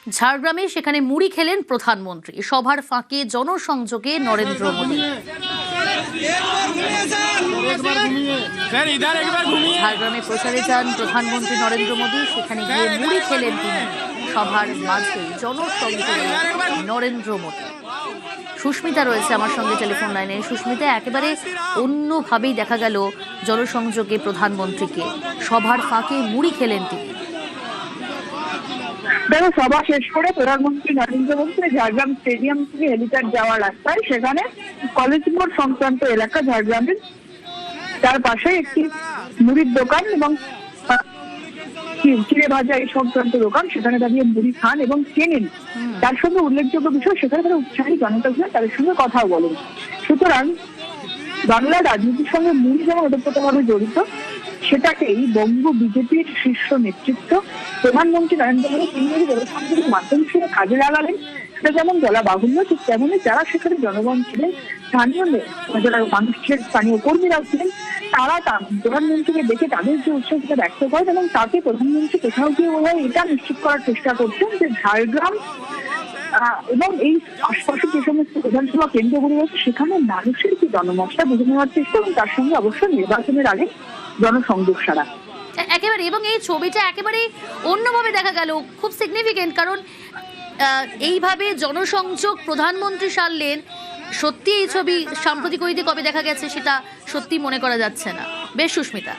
ঝাড়গ্রামে সেখানে মুড়ি খেলেন প্রধানমন্ত্রী। সভার ফাঁকে জনসংযোগে নরেন্দ্র মোদী। ঝাড়গ্রামে প্রচারে যান প্রধানমন্ত্রী নরেন্দ্র মোদী। সেখানে গিয়ে মুড়ি খেলেন তিনি। সভার মাঝে জনসংযোগে নরেন্দ্র মোদী। সুস্মিতা রয়েছে আমার সঙ্গে টেলিফোন লাইনে। সুস্মিতা, একেবারে অন্যভাবেই দেখা গেল জনসংযোগে প্রধানমন্ত্রীকে। সভার ফাঁকে মুড়ি খেলেন তিনি। দেখো, সভা শেষ করে প্রধানমন্ত্রী নরেন্দ্র মোদী ঝাড়গ্রাম স্টেডিয়াম থেকে হেলিপ্যাড যাওয়ার রাস্তায় সেখানে কলেজ মোড় সংক্রান্ত এলাকা ঝাড়গ্রামের, তার পাশে একটি মুড়ির দোকান এবং চিড়ে ভাজা এই সংক্রান্ত দোকান, সেখানে দাঁড়িয়ে মুড়ি খান এবং কেনেন। তার সঙ্গে উল্লেখযোগ্য বিষয়, সেখানে তারা উৎসাহী জনতা ছিলেন, তাদের সঙ্গে কথাও বলেন। সুতরাং বাংলার রাজনীতির সঙ্গে মুড়ি যেমন ওতপ্রোতভাবে জড়িত, সেটাকেই বঙ্গ বিজেপির শীর্ষ নেতৃত্ব প্রধানমন্ত্রী নরেন্দ্র মোদী তিনি জনসংযোগের মাধ্যম হিসেবে কাজে লাগালেন। সেটা যেমন বলা বাহুল্য, ঠিক তেমনি যারা সেখানে জনগণ ছিলেন, স্থানীয় যারা মানুষের স্থানীয় কর্মীরাও ছিলেন, তারা প্রধানমন্ত্রীকে দেখে তাদের যে উৎসাহ সেটা ব্যক্ত করেন এবং তাকে প্রধানমন্ত্রী কোথাও গিয়ে বোধহয় এটা নিশ্চিত করার চেষ্টা করছেন যে ঝাড়গ্রাম এবং এই আশপাশের যে সমস্ত বিধানসভা কেন্দ্রগুলি রয়েছে সেখানে মানুষের কি জনমতটা বুঝে নেওয়ার চেষ্টা এবং তার সঙ্গে অবশ্যই নির্বাচনের আগে জনসংযোগ সারা একেবারে। এবং এই ছবিটা একেবারে অন্যভাবে দেখা গেল, খুব সিগনিফিকেন্ট, কারণ এইভাবে জনসংযোগ প্রধানমন্ত্রী সারলেন। সত্যি এই ছবি সাম্প্রতিক ঐতিহ্যে কবে দেখা গেছে সেটা সত্যি মনে করা যাচ্ছে না। বেশ সুস্মিতা।